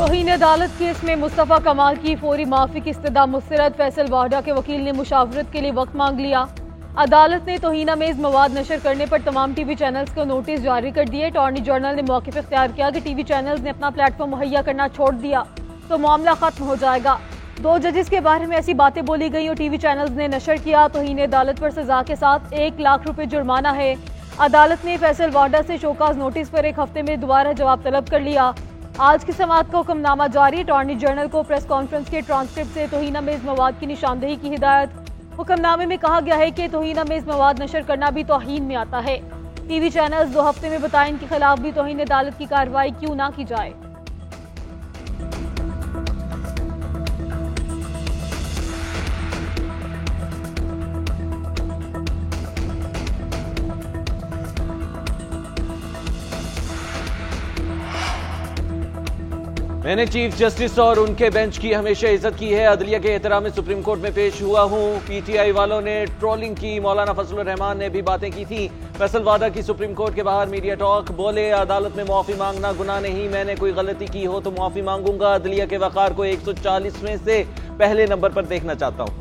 तौहीन अदालत केस में मुस्तफ़ा कमाल की फौरी माफी की इस्तदा मुस्तरद। फैसल वाहडा के वकील ने मुशावरत के लिए वक्त मांग लिया। अदालत ने तौहीनामेज मवाद नशर करने पर तमाम टीवी चैनल्स को नोटिस जारी कर दिए। अटॉर्नी जनरल ने मौक़िफ़ इख्तियार किया कि टीवी चैनल्स ने अपना प्लेटफॉर्म मुहैया करना छोड़ दिया तो मामला खत्म हो जाएगा। 2 जजेस के बारे में ऐसी बातें बोली गई और टीवी चैनल्स ने नशर किया। तौहीन अदालत पर सजा के साथ 1 लाख रुपए जुर्माना है। अदालत ने फैसल वाहडा से शोकाज नोटिस पर 1 हफ्ते में दोबारा जवाब तलब कर लिया। आज की समाअत का हुक्मनामा जारी। अटॉर्नी जनरल को प्रेस कॉन्फ्रेंस के ट्रांसक्रिप्ट से तौहीनामेज मवाद की निशानदेही की हिदायत। हुक्मनामे में कहा गया है कि तौहीनामेज मवाद नशर करना भी तौहीन में आता है। टीवी चैनल्स 2 हफ्ते में बताएं इनके खिलाफ भी तौहीन अदालत की कार्रवाई क्यों ना की जाए। मैंने चीफ जस्टिस और उनके बेंच की हमेशा इज्जत की है। अदलिया के एहतराम में सुप्रीम कोर्ट में पेश हुआ हूं। पीटीआई वालों ने ट्रोलिंग की। मौलाना फजलुर रहमान ने भी बातें की थी। फैसल वाहडा की सुप्रीम कोर्ट के बाहर मीडिया टॉक। बोले अदालत में मुआफी मांगना गुनाह नहीं, मैंने कोई गलती की हो तो मुआफी मांगूंगा। अदलिया के वकार को 140 में से पहले नंबर पर देखना चाहता हूं।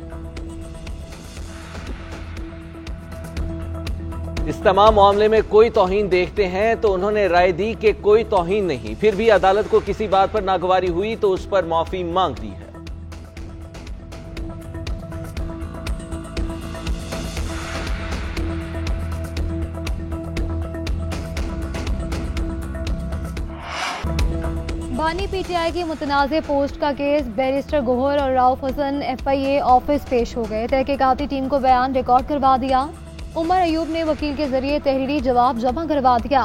इस तमाम मामले में कोई तौहीन देखते हैं तो उन्होंने राय दी कि कोई तौहीन नहीं, फिर भी अदालत को किसी बात पर नागवारी हुई तो उस पर माफी मांग दी है। बानी पीटीआई की मुतनाज़ पोस्ट का केस। बैरिस्टर गोहर और राउफ हसन FIA ऑफिस पेश हो गए। तहकीकाती टीम को बयान रिकॉर्ड करवा दिया। उमर अयूब ने वकील के जरिए तहरीरी जवाब जमा करवा दिया।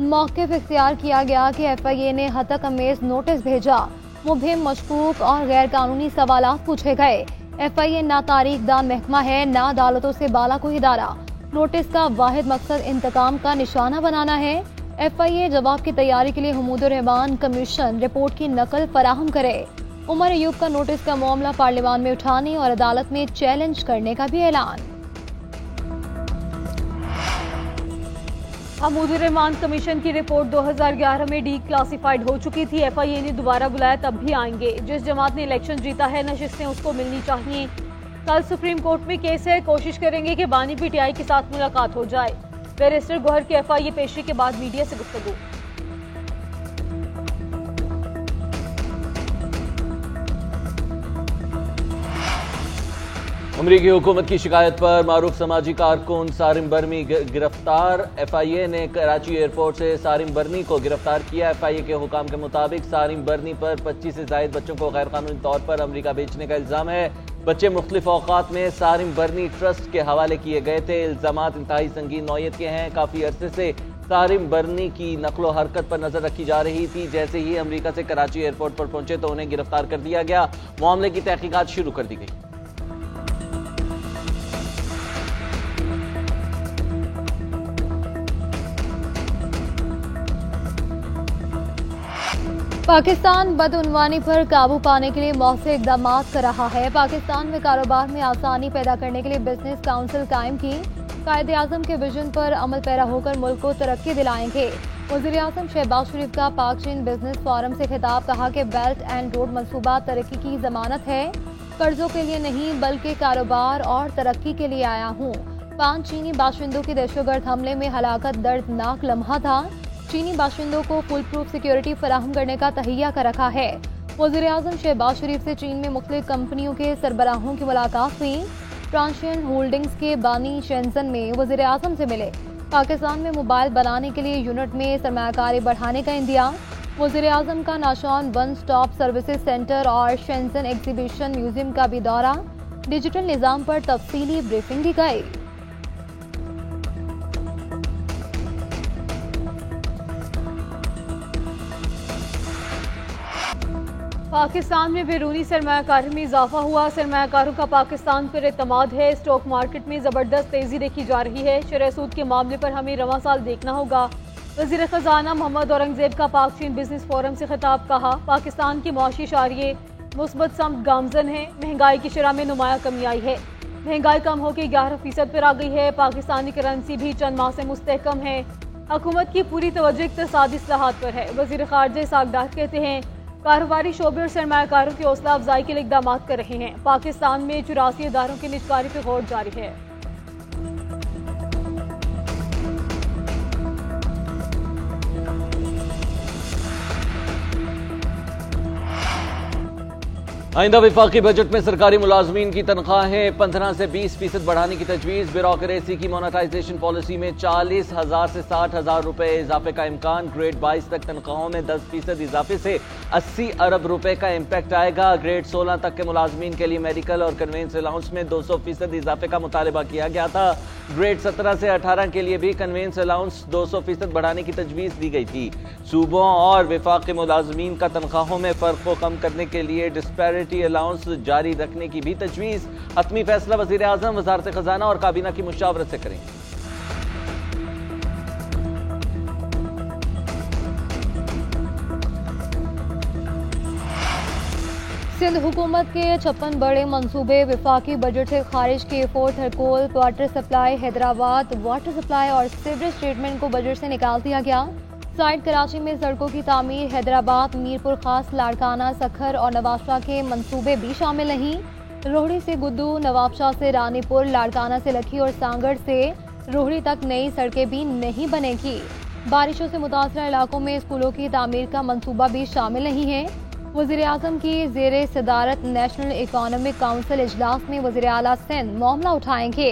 मौक़िफ़ इख्तियार किया गया कि FIA ने हतक अमेज़ नोटिस भेजा। मुबहिम, मशकूक और गैर कानूनी सवालात पूछे गए। FIA ना तारीख दान महकमा है, ना अदालतों से बाला कोई इदारा। नोटिस का वाहिद मकसद इंतकाम का निशाना बनाना है। FIA जवाब की तैयारी के लिए हमूदुर रहमान कमीशन रिपोर्ट की नकल फराहम करे। उमर अयूब का नोटिस का मामला पार्लियामान में उठाने और अदालत में चैलेंज करने का भी ऐलान। हमूदुर रहमान कमीशन की रिपोर्ट 2011 में डीक्लासिफाइड हो चुकी थी। FIA ने दोबारा बुलाया तब भी आएंगे। जिस जमात ने इलेक्शन जीता है नशिस्तें उसको मिलनी चाहिए। कल सुप्रीम कोर्ट में केस है, कोशिश करेंगे कि बानी पीटीआई के साथ मुलाकात हो जाए। बैरिस्टर गोहर की FIA पेशी के बाद मीडिया से गुफ्तगू। अमरीकी हुकूमत की शिकायत पर मारूफ समाजी कारकुन सारिम बर्मी गिरफ्तार। FIA ने कराची एयरपोर्ट से सारिम बर्नी को गिरफ्तार किया। FIA के हुकाम के मुताबिक सारिम बर्नी पर 25 से ज्यादा बच्चों को गैर कानूनी तौर पर अमरीका बेचने का इल्जाम है। बच्चे मुख्तलिफ औकात में सारिम बर्नी ट्रस्ट के हवाले किए गए थे। इल्जामात इंतहाई संगीन नौयत के हैं। काफी अरसे से सारिम बर्नी की नकलो हरकत पर नजर रखी जा रही थी। जैसे ही अमरीका से कराची एयरपोर्ट पर पहुंचे तो उन्हें गिरफ्तार कर दिया गया। मामले की तहकीकात शुरू कर दी गई। पाकिस्तान बदउनवानी पर काबू पाने के लिए मौसर इकदाम कर रहा है। पाकिस्तान में कारोबार में आसानी पैदा करने के लिए बिजनेस काउंसिल कायम की। कायदे आजम के विजन पर अमल पैरा होकर मुल्क को तरक्की दिलाएंगे। वज़ीर आज़म शहबाज शरीफ का पाक चीन बिजनेस फोरम से खिताब। कहा कि बेल्ट एंड रोड मंसूबा तरक्की की जमानत है, कर्जों के लिए नहीं बल्कि कारोबार और तरक्की के लिए आया हूँ। 5 चीनी बाशिंदों की दहशतगर्द हमले में हलाकत दर्दनाक लम्हा था। चीनी बाशिंदों को फुल प्रूफ सिक्योरिटी फराहम करने का तहैया कर रखा है। वज़ीर आज़म शहबाज शरीफ से चीन में मुख्तलिफ कंपनियों के सरबराहों की मुलाकात हुई। ट्रांशियन होल्डिंग्स के बानी शेंजन में वज़ीर आज़म से मिले। पाकिस्तान में मोबाइल बनाने के लिए यूनिट में सरमायाकारी बढ़ाने का इंदिया। वज़ीर आज़म का नाशॉन वन स्टॉप सर्विसेज सेंटर और शेंजन एग्जीबिशन म्यूजियम का भी दौरा। डिजिटल निज़ाम पर तफसीली ब्रीफिंग दी गई। पाकिस्तान में बैरूनी सरमायाकारी में इजाफा हुआ। सरमायाकारों का पाकिस्तान पर एतमाद है। स्टॉक मार्केट में जबरदस्त तेजी देखी जा रही है। शरह सूद के मामले पर हमें रवां साल देखना होगा। वज़ीर खजाना मोहम्मद औरंगजेब का पाक चीन बिजनेस फोरम से खिताब। कहा पाकिस्तान की मुआशी शारिये मुस्बत समत गामजन है। महंगाई की शरह में नुमाया कमी आई है। महंगाई कम होकर 11% पर आ गई है। पाकिस्तानी करेंसी भी चंद माह से मुस्तहकम है। हुकूमत की पूरी तवज्जो इक़्तिसादी इस्लाहात पर है। वज़ीर ख़ारिजा इस्हाक़ डार कहते हैं कारोबारी शोबे और सरमायाकारों की हौसला अफजाई के लिए इकदाम कर रहे हैं। पाकिस्तान में 84 इदारों की निजकारी पर गौर जारी है। आइंदा विफाकी बजट में सरकारी मुलाजमीन की तनख्वाहें 15 से 20% बढ़ाने की तजवीज़। ब्यूरोक्रेसी की मोनेटाइजेशन पॉलिसी में 40,000 से 60,000 रुपए इजाफे का इम्कान। ग्रेड 22 तक तनख्वाहों में 10% इजाफे से 80 अरब रुपए का इम्पैक्ट आएगा। ग्रेड 16 तक के मुलाजमीन के लिए मेडिकल और कन्वेंस अलाउंस में 200% इजाफे का मुतालबा किया गया था। ग्रेड 17 से 18 के लिए भी कन्वेंस अलाउंस 200% बढ़ाने की तजवीज़ दी गई थी। सूबों और विफाकी मुलाजमीन का तनख्वाहों में फर्क को कम करने के लिए डिस्पैरिटी अलाउंस जारी रखने की भी तजवीज़। हतमी फैसला वज़ीर आज़म, वज़ारत खजाना और काबीना की मुशावरत से करेंगे। सिंध हुकूमत के 56 बड़े मंसूबे विफाकी बजट से खारिज किए। फोर्थ हरकोल water supply, Hyderabad water supply और सीवरेज ट्रीटमेंट को बजट से निकाल दिया गया। साइड कराची में सड़कों की तामीर, हैदराबाद, मीरपुर खास, लाड़काना, सखर और नवाबशाह के मंसूबे भी शामिल नहीं। रोहड़ी से गुद्दू, नवाबशाह से रानीपुर, लाड़काना से लखी और सांगड़ से रोहड़ी तक नई सड़कें भी नहीं बनेगी। बारिशों से मुतासरा इलाकों में स्कूलों की तामीर का मंसूबा भी शामिल नहीं है। वज़ीर आज़म की ज़ेरे सदारत नेशनल इकोनॉमिक काउंसिल इजलास में वज़ीर आला सिंध मामला उठाएंगे।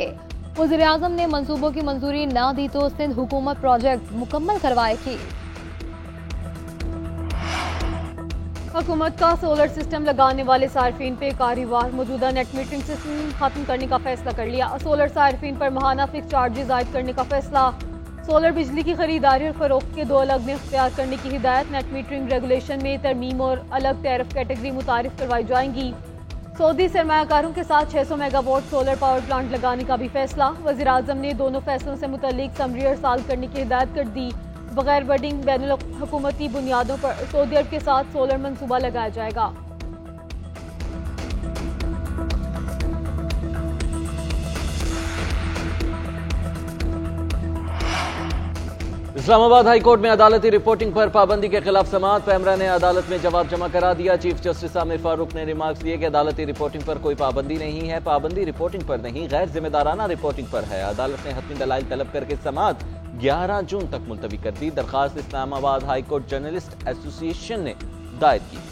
वज़ीर आज़म ने मंसूबों की मंजूरी न दी तो सिंध हुकूमत प्रोजेक्ट मुकम्मल करवाएगी। हुकूमत का सोलर सिस्टम लगाने वाले सार्फिन पे कार्यवार। मौजूदा नेट मीटरिंग सिस्टम खत्म करने का फैसला कर लिया। सोलर सार्फिन पर माहाना फिक्स चार्जेस आयद करने का फैसला। सोलर बिजली की खरीदारी और फरोख्त के 2 अलग में इख्तियार करने की हिदायत। नेट मीटरिंग रेगुलेशन में तरमीम और अलग टैरिफ कैटेगरी मुतारिफ करवाई जाएंगी। सऊदी सरमायाकारों के साथ 600 मेगावाट सोलर पावर प्लांट लगाने का भी फैसला। वज़ीर आज़म ने दोनों फैसलों से मुतल्लिक समरी अरसाल करने की हिदायत कर दी। बगैर बडिंग बैनुल हुकूमती बुनियादों पर सऊदी अरब के साथ सोलर मंसूबा लगाया जाएगा। इस्लामाबाद हाई कोर्ट में अदालती रिपोर्टिंग पर पाबंदी के खिलाफ समाअत। पैमरा ने अदालत में जवाब जमा करा दिया। चीफ जस्टिस आमिर फारूक ने रिमार्क्स दिए कि अदालती रिपोर्टिंग पर कोई पाबंदी नहीं है। पाबंदी रिपोर्टिंग पर नहीं, गैर जिम्मेदाराना रिपोर्टिंग पर है। अदालत ने हतमी दलाइल तलब करके समाअत 11 जून तक मुलतवी कर दी। दरखास्त Islamabad high court journalist association ने दायर की।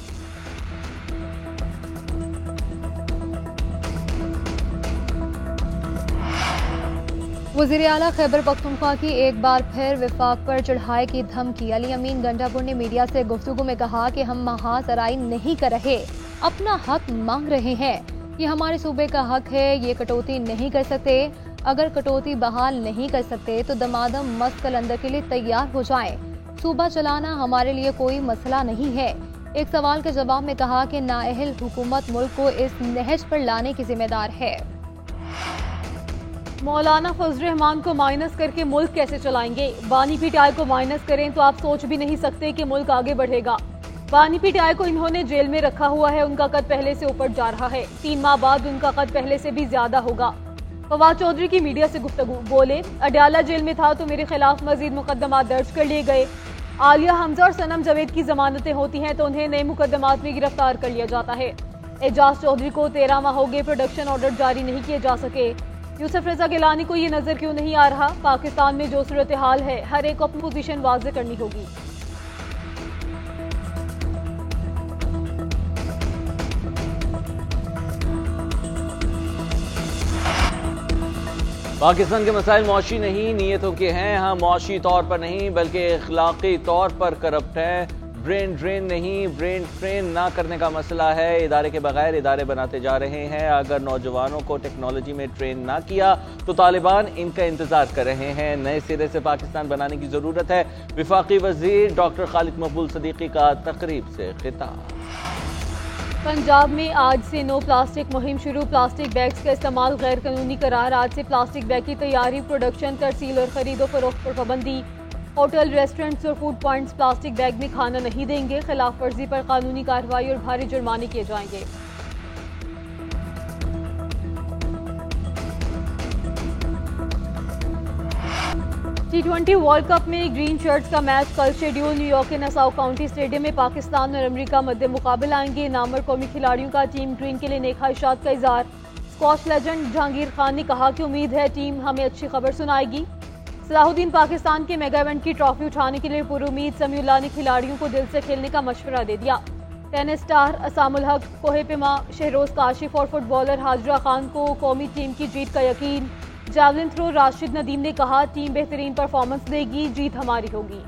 वज़ीर आला खैबर पख्तूनख्वा की एक बार फिर विफाक पर चढ़ाई की धमकी। अली अमीन गंडापुर ने मीडिया से गुफ्तगू में कहा कि हम महाज अराई नहीं कर रहे, अपना हक मांग रहे हैं। ये हमारे सूबे का हक है, ये कटौती नहीं कर सकते। अगर कटौती बहाल नहीं कर सकते तो दमादम मस्त कलंदर के लिए तैयार हो जाएं। सूबा चलाना हमारे लिए कोई मसला नहीं है। एक सवाल के जवाब में कहा कि नाअहल हुकूमत मुल्क को इस नहज पर लाने की जिम्मेदार है। मौलाना फजल रहमान को माइनस करके मुल्क कैसे चलाएंगे? बानी पीटीआई को माइनस करें तो आप सोच भी नहीं सकते कि मुल्क आगे बढ़ेगा। बानी पीटीआई को इन्होंने जेल में रखा हुआ है, उनका कद पहले से ऊपर जा रहा है। 3 माह बाद उनका कद पहले से भी ज्यादा होगा। फवाद चौधरी की मीडिया से गुफ्तगू, बोले अडयाला जेल में था तो मेरे खिलाफ मजीद मुकदमा दर्ज कर लिए गए। आलिया, हमजा और सनम जावेद की जमानतें होती हैं तो उन्हें नए मुकदमात में गिरफ्तार कर लिया जाता है। एजाज चौधरी को 13 माह हो गए, प्रोडक्शन ऑर्डर जारी नहीं किए जा सके। यूसुफ रजा गिलानी को ये नजर क्यों नहीं आ रहा? पाकिस्तान में जो सूरत हाल है, हर एक को अपनी पोजीशन वाज़ेह करनी होगी। पाकिस्तान के मसाइल मुआशी नहीं, नीयतों के हैं। हाँ, मुआशी तौर पर नहीं बल्कि इखलाकी तौर पर करप्ट है। ब्रेन ड्रेन नहीं, ब्रेन ट्रेन ना करने का मसला है। इदारे के बगैर इदारे बनाते जा रहे हैं। अगर नौजवानों को टेक्नोलॉजी में ट्रेन ना किया तो तालिबान इनका इंतजार कर रहे हैं। नए सिरे से पाकिस्तान बनाने की जरूरत है। विफाकी वजीर डॉक्टर खालिद मकबूल सदीकी का तकरीब से खिताब। पंजाब में आज से नो प्लास्टिक मुहिम शुरू। प्लास्टिक बैग्स का इस्तेमाल गैर कानूनी करार। आज से प्लास्टिक बैग की तैयारी, प्रोडक्शन, तरसील और खरीदो फरोख्त पर पाबंदी। होटल, रेस्टोरेंट्स और फूड पॉइंट्स प्लास्टिक बैग में खाना नहीं देंगे। खिलाफ वर्जी पर कानूनी कार्रवाई और भारी जुर्माने किए जाएंगे। T20 वर्ल्ड कप में ग्रीन शर्ट्स का मैच कल शेड्यूल। न्यूयॉर्क के नसाउ काउंटी स्टेडियम में पाकिस्तान और अमेरिका मध्य मुकाबले आएंगे। नामवर कौमी खिलाड़ियों का टीम ग्रीन के लिए नेक ख्वाहिशात का इजहार। स्क्वॉश लेजेंड जहांगीर खान ने कहा कि उम्मीद है टीम हमें अच्छी खबर सुनाएगी। सलाहुद्दीन पाकिस्तान के मेगा इवेंट की ट्रॉफी उठाने के लिए पुरुमीद समीउल्लाह ने खिलाड़ियों को दिल से खेलने का मशवरा दे दिया। टेनिस स्टार असामुल हक, कोहे पिमा, शहरोज काशिफ और फुटबॉलर हाजरा खान को कौमी टीम की जीत का यकीन। जैवलिन थ्रो राशिद नदीम ने कहा टीम बेहतरीन परफॉर्मेंस देगी, जीत हमारी होगी।